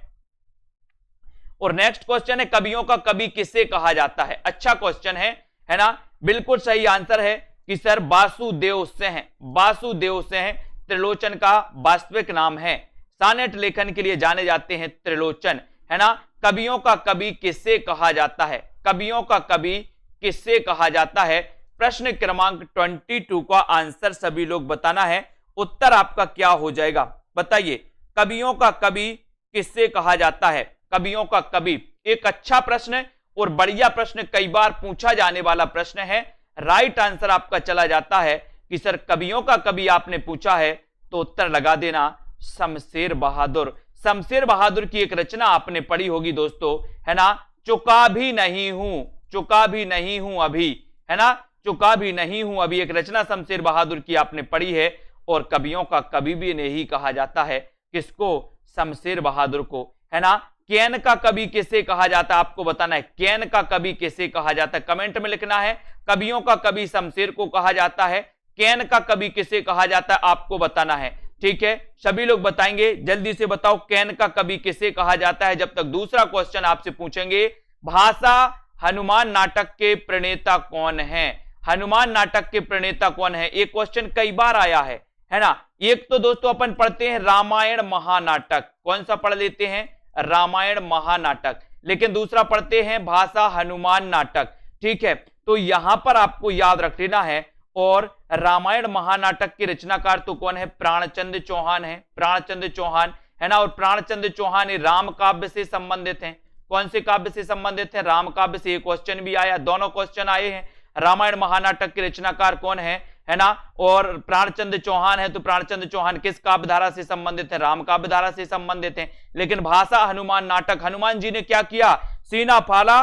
और नेक्स्ट क्वेश्चन है, कवियों का कवि किसे कहा जाता है? अच्छा क्वेश्चन है ना। बिल्कुल सही आंसर है कि सर वासुदेव सिंह, वासुदेव सिंह त्रिलोचन का वास्तविक नाम है। सोनेट लेखन के लिए जाने जाते हैं त्रिलोचन, है ना। कवियों का कवि किससे कहा जाता है? कवियों का कवि किससे कहा जाता है? प्रश्न क्रमांक 22 का आंसर सभी लोग बताना है। उत्तर आपका क्या हो जाएगा बताइए। कवियों का कवि किससे कहा जाता है? कवियों का कवि, एक अच्छा प्रश्न और बढ़िया प्रश्न, कई बार पूछा जाने वाला प्रश्न है। राइट आंसर आपका चला जाता है कि सर कवियों का कवि आपने पूछा है तो उत्तर लगा देना शमशेर बहादुर। शमशेर बहादुर की एक रचना आपने पढ़ी होगी दोस्तों, है ना, चुका भी नहीं हूं, चुका भी नहीं हूं अभी, है ना, चुका भी नहीं हूं अभी, एक रचना शमशेर बहादुर की आपने पढ़ी है। और कवियों का कवि भी नहीं कहा जाता है, किसको? शमशेर बहादुर को, है ना। कैन का कवि किसे कहा जाता है आपको बताना है। कैन का कवि किसे कहा जाता है, कमेंट में लिखना है। कवियों का कवि शमशेर को कहा जाता है, कैन का कवि किसे कहा जाता है आपको बताना है। ठीक है, सभी लोग बताएंगे, जल्दी से बताओ कैन का कवि किसे कहा जाता है। जब तक दूसरा क्वेश्चन आपसे पूछेंगे, भाषा हनुमान नाटक के प्रणेता कौन है? हनुमान नाटक के प्रणेता कौन है? एक क्वेश्चन कई बार आया है ना। एक तो दोस्तों अपन पढ़ते हैं रामायण महानाटक, कौन सा पढ़ लेते हैं? रामायण महानाटक। लेकिन दूसरा पढ़ते हैं भाषा हनुमान नाटक, ठीक है। तो यहां पर आपको याद रख लेना है। और रामायण महानाटक के रचनाकार तो कौन है? प्राणचंद्र चौहान है, प्राणचंद्र चौहान, है ना। और प्राणचंद्र चौहान राम काव्य से संबंधित हैं। कौन से काव्य से संबंधित है? राम काव्य से। क्वेश्चन भी आया, दोनों क्वेश्चन आए हैं। रामायण महानाटक के रचनाकार कौन है ना। और प्राणचंद्र चौहान है, तो प्राणचंद्र चौहान किस काव्य धारा से संबंधित है? राम काव्य धारा से संबंधित है। लेकिन भाषा हनुमान नाटक, हनुमान जी ने क्या किया? सीना फाड़ा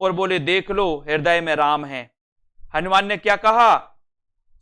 और बोले देख लो हृदय में राम है। हनुमान ने क्या कहा?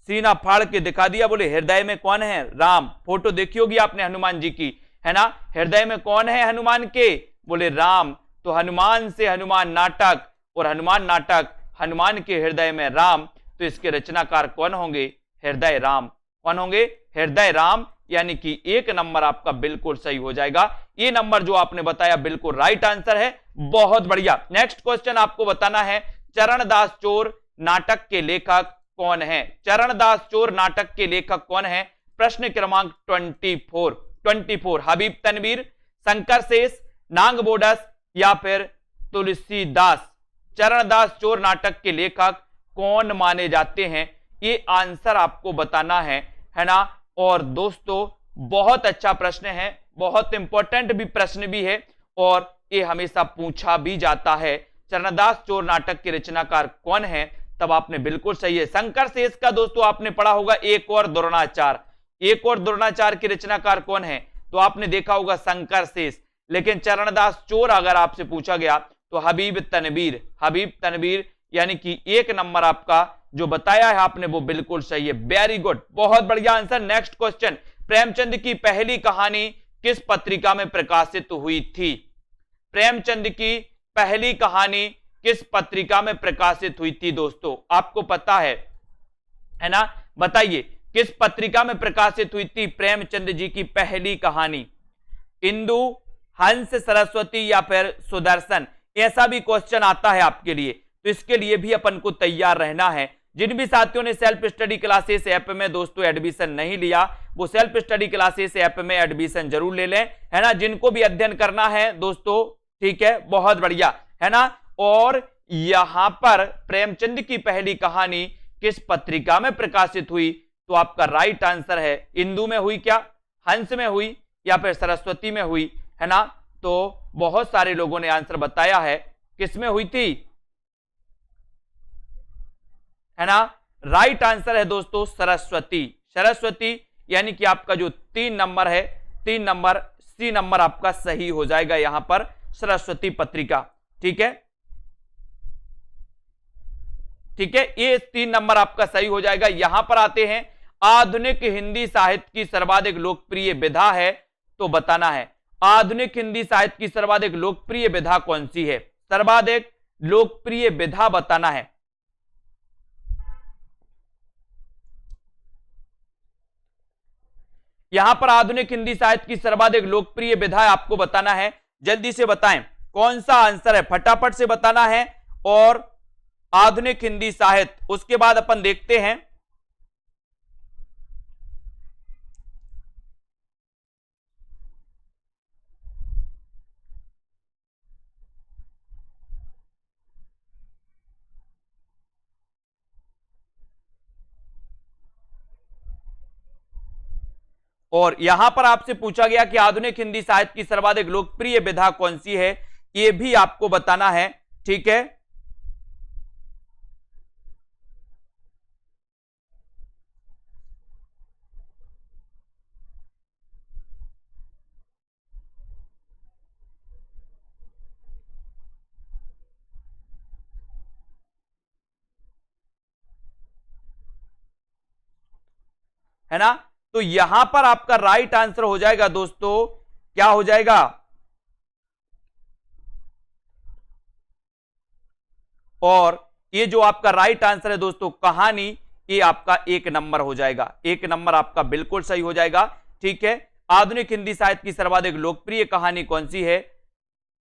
सीना फाड़ के दिखा दिया, बोले हृदय में कौन है? राम। फोटो देखी होगी आपने हनुमान जी की, है ना। हृदय में कौन है हनुमान के? बोले राम। तो हनुमान से हनुमान नाटक, और हनुमान नाटक हनुमान के हृदय में राम, तो इसके रचनाकार कौन होंगे? हृदय राम। कौन होंगे? हृदय राम। यानी कि एक नंबर आपका बिल्कुल सही हो जाएगा। ये नंबर जो आपने बताया बिल्कुल राइट आंसर है। बहुत बढ़िया। नेक्स्ट क्वेश्चन आपको बताना है, चरणदास चोर नाटक के लेखक कौन है? चरणदास चोर नाटक के लेखक कौन है? प्रश्न क्रमांक 24। हबीब तनवीर, शंकर शेष, नांग बोडस या फिर तुलसीदास? चरणदास चोर नाटक के लेखक कौन माने जाते हैं? ये आंसर आपको बताना है ना। और दोस्तों बहुत अच्छा प्रश्न है, बहुत इंपॉर्टेंट भी प्रश्न भी है, और ये हमेशा पूछा भी जाता है। चरणदास चोर नाटक के रचनाकार कौन है? तब आपने बिल्कुल सही है। शंकर शेष का दोस्तों आपने पढ़ा होगा एक और द्रोणाचार। एक और द्रोणाचार के रचनाकार कौन है? तो आपने देखा होगा शंकर शेष। लेकिन चरणदास चोर अगर आपसे पूछा गया तो हबीब तनवीर, हबीब तनवीर। यानी कि एक नंबर आपका जो बताया है आपने वो बिल्कुल सही है। वेरी गुड, बहुत बढ़िया आंसर। नेक्स्ट क्वेश्चन, प्रेमचंद की पहली कहानी किस पत्रिका में प्रकाशित हुई थी? प्रेमचंद की पहली कहानी किस पत्रिका में प्रकाशित हुई थी? दोस्तों आपको पता है ना, बताइए किस पत्रिका में प्रकाशित हुई थी प्रेमचंद जी की पहली कहानी? इंदु, हंस, सरस्वती या फिर सुदर्शन? ऐसा भी क्वेश्चन आता है आपके लिए, तो इसके लिए भी अपन को तैयार रहना है। जिन भी साथियों ने सेल्फ स्टडी क्लासेस ऐप में दोस्तों एडमिशन नहीं लिया, वो सेल्फ स्टडी क्लासेस ऐप में एडमिशन जरूर ले लें, है ना। जिनको भी अध्ययन करना है दोस्तों, ठीक है, बहुत बढ़िया, है ना। और यहां पर प्रेमचंद की पहली कहानी किस पत्रिका में प्रकाशित हुई? तो आपका राइट आंसर है इंदु में हुई, क्या हंस में हुई या फिर सरस्वती में हुई, है ना। तो बहुत सारे लोगों ने आंसर बताया है, किसमें हुई थी, है ना। राइट आंसर है दोस्तों सरस्वती, सरस्वती। यानी कि आपका जो 3 नंबर है, 3 नंबर सी नंबर आपका सही हो जाएगा यहां पर, सरस्वती पत्रिका, ठीक है, ठीक है। ये 3 नंबर आपका सही हो जाएगा। यहां पर आते हैं, आधुनिक हिंदी साहित्य की सर्वाधिक लोकप्रिय विधा है, तो बताना है आधुनिक हिंदी साहित्य की सर्वाधिक लोकप्रिय विधा कौन सी है? सर्वाधिक लोकप्रिय विधा बताना है। यहां पर आधुनिक हिंदी साहित्य की सर्वाधिक लोकप्रिय विधा आपको बताना है। जल्दी से बताएं कौन सा आंसर है, फटाफट से बताना है। और आधुनिक हिंदी साहित्य, उसके बाद अपन देखते हैं और यहां पर आपसे पूछा गया कि आधुनिक हिंदी साहित्य की सर्वाधिक लोकप्रिय विधा कौन सी है, यह भी आपको बताना है, ठीक है। है ना। तो यहां पर आपका राइट आंसर हो जाएगा दोस्तों, क्या हो जाएगा, और ये जो आपका राइट आंसर है दोस्तों कहानी, ये आपका 1 नंबर हो जाएगा। 1 नंबर आपका बिल्कुल सही हो जाएगा। ठीक है। आधुनिक हिंदी साहित्य की सर्वाधिक लोकप्रिय कहानी कौन सी है,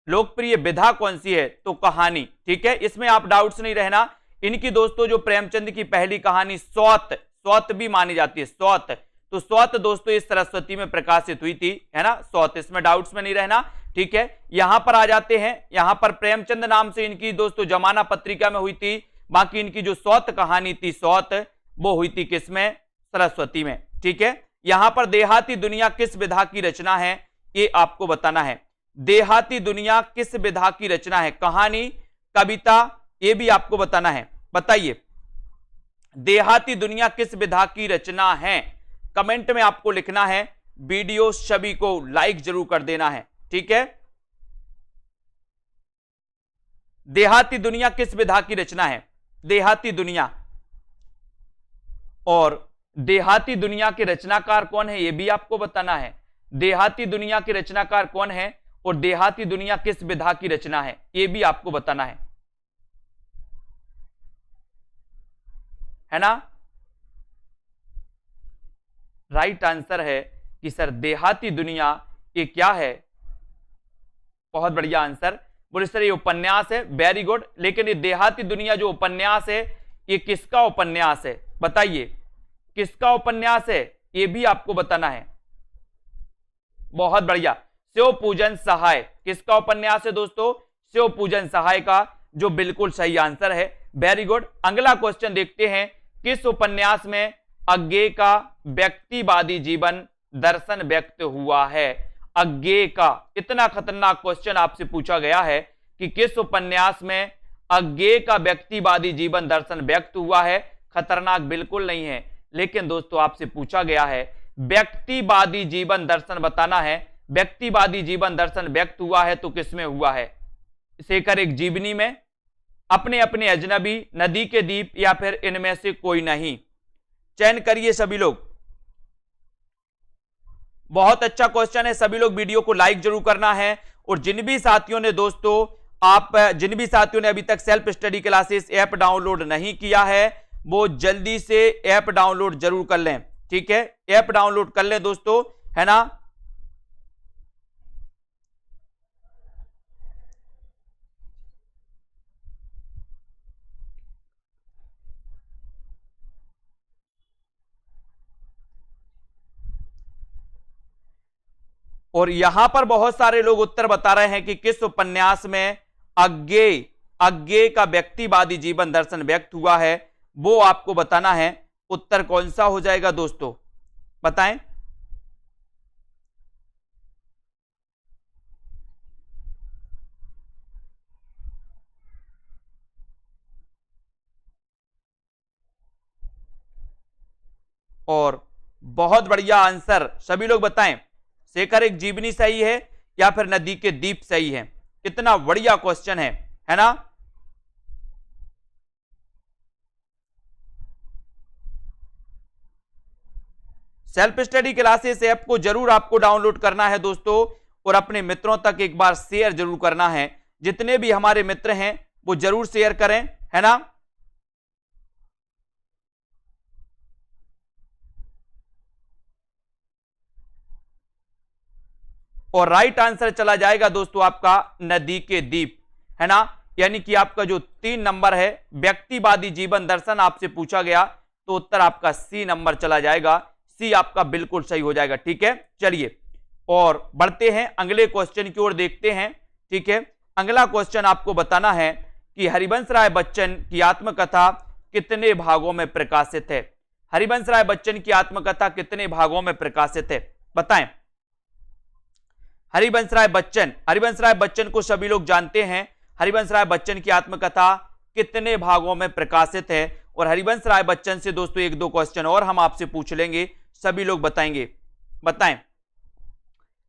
लोकप्रिय विधा कौन सी है, तो कहानी, ठीक है। इसमें आप डाउट्स नहीं रहना। इनकी दोस्तों जो प्रेमचंद की पहली कहानी सौत, सौत भी मानी जाती है, सौत, तो सौत दोस्तों इस सरस्वती में प्रकाशित हुई थी, है ना, सौत, इसमें डाउट्स में नहीं रहना, ठीक है। यहां पर आ जाते हैं, यहां पर प्रेमचंद नाम से इनकी दोस्तों जमाना पत्रिका में हुई थी। बाकी इनकी जो सौत कहानी थी, सौत, वो हुई थी किसमें, सरस्वती में, ठीक है। यहां पर देहाती दुनिया किस विधा की रचना है, ये आपको बताना है। देहाती दुनिया किस विधा की रचना है, कहानी, कविता, ये भी आपको बताना है। बताइए देहाती दुनिया किस विधा की रचना है, कमेंट में आपको लिखना है। वीडियो सभी को लाइक जरूर कर देना है, ठीक है। देहाती दुनिया किस विधा की रचना है, देहाती दुनिया, और देहाती दुनिया के रचनाकार कौन है, यह भी आपको बताना है। देहाती दुनिया के रचनाकार कौन है और देहाती दुनिया किस विधा की रचना है, यह भी आपको बताना है ना। राइट आंसर है कि सर देहाती दुनिया ये क्या है, बहुत बढ़िया आंसर। बोले सर ये उपन्यास है, वेरी गुड। लेकिन ये देहाती दुनिया जो उपन्यास है, ये किसका उपन्यास है, बताइए किसका उपन्यास है, ये भी आपको बताना है। बहुत बढ़िया, शिव पूजन सहाय, किसका उपन्यास है दोस्तों, शिव पूजन सहाय का, जो बिल्कुल सही आंसर है, वेरी गुड। अगला क्वेश्चन देखते हैं, किस उपन्यास में अज्ञेय का व्यक्तिवादी जीवन दर्शन व्यक्त हुआ है। अज्ञेय का, इतना खतरनाक क्वेश्चन आपसे पूछा गया है कि किस उपन्यास में अज्ञेय का व्यक्तिवादी जीवन दर्शन व्यक्त हुआ है। खतरनाक बिल्कुल नहीं है, लेकिन दोस्तों आपसे पूछा गया है व्यक्तिवादी जीवन दर्शन बताना है। व्यक्तिवादी जीवन दर्शन व्यक्त हुआ है तो किसमें हुआ है, शेखर एक जीवनी में, अपने अपने अजनबी, नदी के दीप, या फिर इनमें से कोई नहीं। चयन करिए सभी लोग। बहुत अच्छा क्वेश्चन है, सभी लोग वीडियो को लाइक जरूर करना है। और जिन भी साथियों ने दोस्तों जिन भी साथियों ने अभी तक self study classes app download नहीं किया है, वो जल्दी से ऐप डाउनलोड जरूर कर लें, ठीक है। ऐप डाउनलोड कर लें दोस्तों, है ना। और यहां पर बहुत सारे लोग उत्तर बता रहे हैं कि किस उपन्यास में अज्ञेय का व्यक्तिवादी जीवन दर्शन व्यक्त हुआ है, वो आपको बताना है। उत्तर कौन सा हो जाएगा दोस्तों, बताएं। और बहुत बढ़िया आंसर, सभी लोग बताएं, शेखर एक जीवनी सही है या फिर नदी के दीप सही है। इतना बढ़िया क्वेश्चन है ना। सेल्फ स्टडी क्लासेस ऐप को जरूर आपको डाउनलोड करना है दोस्तों, और अपने मित्रों तक एक बार शेयर जरूर करना है। जितने भी हमारे मित्र हैं वो जरूर शेयर करें, है ना। और राइट आंसर चला जाएगा दोस्तों आपका नदी के दीप, है ना। यानी कि आपका जो 3 नंबर है, व्यक्तिवादी जीवन दर्शन आपसे पूछा गया, तो उत्तर आपका सी नंबर चला जाएगा। सी आपका बिल्कुल सही हो जाएगा, ठीक है। चलिए और बढ़ते हैं अगले क्वेश्चन की ओर, देखते हैं, ठीक है। अगला क्वेश्चन आपको बताना है कि हरिवंश राय बच्चन की आत्मकथा कितने भागों में प्रकाशित है। हरिवंश राय बच्चन की आत्मकथा कितने भागों में प्रकाशित है, बताएं। हरिवंश राय बच्चन को सभी लोग जानते हैं। हरिवंश राय बच्चन की आत्मकथा कितने भागों में प्रकाशित है। और हरिवंश राय बच्चन से दोस्तों 1-2 क्वेश्चन और हम आपसे पूछ लेंगे, सभी लोग बताएंगे, बताएं।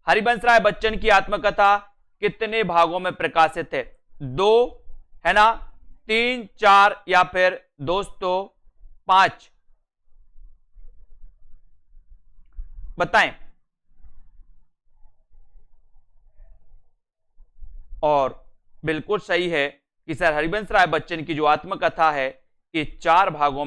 हरिवंश राय बच्चन की आत्मकथा कितने भागों में प्रकाशित है, 2 है ना, 3, 4 या फिर दोस्तों 5, बताएं। और बिल्कुल सही है कि सर हरिवंश राय बच्चन की जो आत्मकथा है ये 4 भागों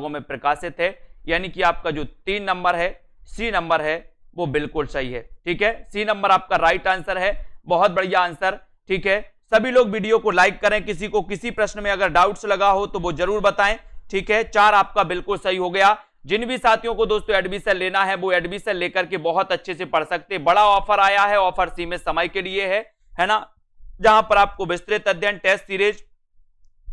में प्रकाशित है। यानी कि आपका जो 3 नंबर है सी नंबर है वो बिल्कुल सही है। ठीक है, सी नंबर आपका राइट आंसर है। बहुत बढ़िया आंसर। ठीक है, सभी लोग वीडियो को लाइक करें। किसी को किसी प्रश्न में अगर डाउट्स लगा हो तो वो जरूर बताएं। ठीक है, 4 आपका बिल्कुल सही हो गया। जिन भी साथियों को दोस्तों एडमिशन लेना है वो एडमिशन लेकर के बहुत अच्छे से पढ़ सकते हैं। बड़ा ऑफर आया है, ऑफर सीमित समय के लिए है ना, जहां पर आपको विस्तृत अध्ययन, टेस्ट सीरीज,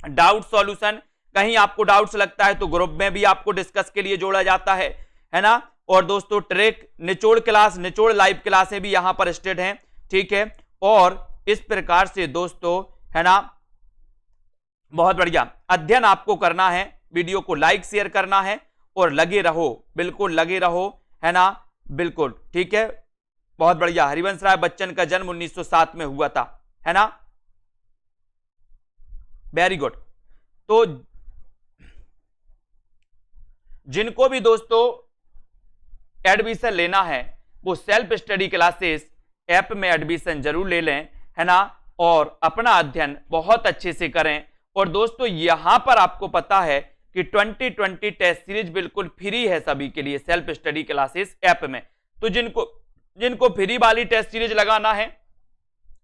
डाउट सॉल्यूशन, कहीं आपको डाउट्स लगता है तो ग्रुप में भी आपको डिस्कस के लिए जोड़ा जाता है ना। और दोस्तों ट्रैक, निचोड़ क्लास, निचोड़ लाइव क्लासें भी यहां पर स्टेट हैं। ठीक है, और इस प्रकार से दोस्तों है ना, बहुत बढ़िया अध्ययन आपको करना है। वीडियो को लाइक शेयर करना है और लगे रहो, बिल्कुल लगे रहो, है ना, बिल्कुल। ठीक है, बहुत बढ़िया। हरिवंश राय बच्चन का जन्म 1907 में हुआ था, है ना, वेरी गुड। तो जिनको भी दोस्तों एडमिशन लेना है वो सेल्फ स्टडी क्लासेस ऐप में एडमिशन जरूर ले लें, है ना, और अपना अध्ययन बहुत अच्छे से करें। और दोस्तों यहां पर आपको पता है कि 2020 टेस्ट सीरीज बिल्कुल फ्री है सभी के लिए सेल्फ स्टडी क्लासेस ऐप में। तो जिनको फ्री वाली टेस्ट सीरीज लगाना है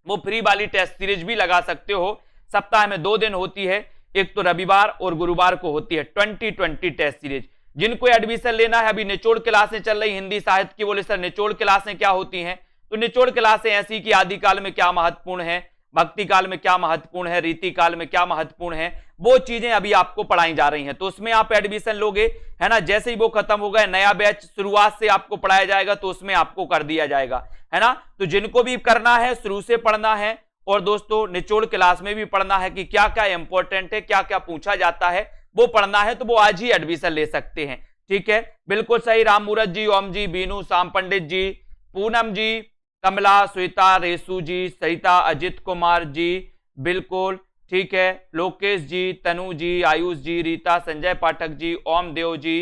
वो फ्री वाली टेस्ट सीरीज भी लगा सकते हो। सप्ताह में 2 दिन होती है, एक तो रविवार और गुरुवार को होती है 2020 टेस्ट सीरीज। जिनको एडमिशन लेना है, अभी निचोड़ क्लासें चल रही, हिंदी साहित्य की, बोले सर निचोड़ क्लासें क्या होती हैं, तो निचोड़ क्लासें ऐसी कि आदिकाल में क्या महत्वपूर्ण है, भक्ति काल में क्या महत्वपूर्ण है, रीति काल में क्या महत्वपूर्ण है, वो चीजें अभी आपको पढ़ाई जा रही हैं। तो उसमें आप एडमिशन लोगे, है ना, जैसे ही वो खत्म हो गए नया बैच शुरुआत से आपको पढ़ाया जाएगा तो उसमें आपको कर दिया जाएगा, है ना। तो जिनको भी करना है शुरू से पढ़ना है और दोस्तों निचोड़ क्लास में भी पढ़ना है कि क्या क्या इंपॉर्टेंट है, क्या क्या पूछा जाता है, वो पढ़ना है तो वो आज ही एडमिशन ले सकते हैं। ठीक है, बिल्कुल सही। राम मूरत जी, ओम जी, बीनू, श्याम पंडित जी, पूनम जी, कमला, श्वेता, रेसू जी, सरिता, अजित कुमार जी, बिल्कुल ठीक है, लोकेश जी, तनु जी, आयुष जी, रीता, संजय पाठक जी, ओम देव जी,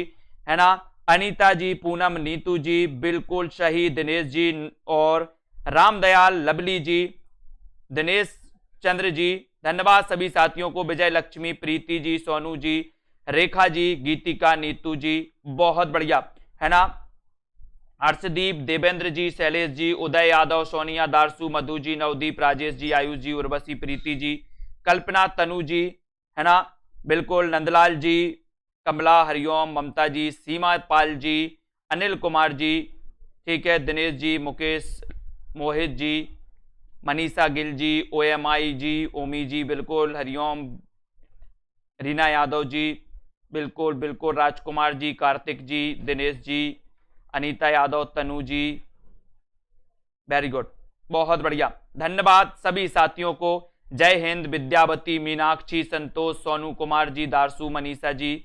है ना, अनीता जी, पूनम, नीतू जी, बिल्कुल सही, दिनेश जी और रामदयाल, लवली जी, दिनेश चंद्र जी, धन्यवाद सभी साथियों को। विजय लक्ष्मी, प्रीति जी, सोनू जी, रेखा जी, गीतिका, नीतू जी, बहुत बढ़िया, है ना, हर्षदीप, देवेंद्र जी, शैलेश जी, उदय यादव, सोनिया, दारसू, मधु जी, नवदीप, राजेश जी, आयुष जी, उर्वशी, प्रीति जी, कल्पना, तनु जी, है ना, बिल्कुल, नंदलाल जी, कमला, हरिओम, ममता जी, सीमा पाल जी, अनिल कुमार जी, ठीक है, दिनेश जी, मुकेश, मोहित जी, मनीषा गिल जी, OMI जी, ओमी जी, बिल्कुल, हरिओम, रीना यादव जी, बिल्कुल बिल्कुल, राजकुमार जी, कार्तिक जी, दिनेश जी, अनीता यादव, तनु जी, वेरी गुड, बहुत बढ़िया, धन्यवाद सभी साथियों को। जय हिंद। विद्यावती, मीनाक्षी, संतोष, सोनू कुमार जी, दारसू, मनीषा जी,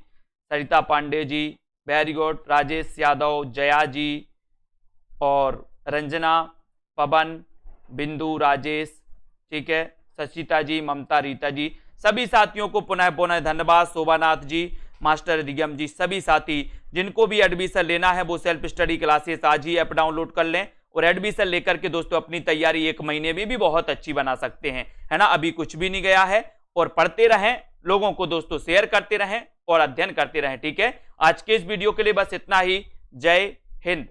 सरिता पांडे जी, वेरी गुड, राजेश यादव, जया जी और रंजना, पवन, बिंदु, राजेश, ठीक है, सचिता जी, ममता, रीता जी, सभी साथियों को पुनः पुनः धन्यवाद। शोभानाथ जी, मास्टर रिगम जी, सभी साथी जिनको भी एडमिशन लेना है वो सेल्फ स्टडी क्लासेस आज ही ऐप डाउनलोड कर लें और एडमिशन लेकर के दोस्तों अपनी तैयारी 1 महीने में भी बहुत अच्छी बना सकते हैं, है ना। अभी कुछ भी नहीं गया है और पढ़ते रहें, लोगों को दोस्तों शेयर करते रहें और अध्ययन करते रहें। ठीक है, आज के इस वीडियो के लिए बस इतना ही। जय हिंद।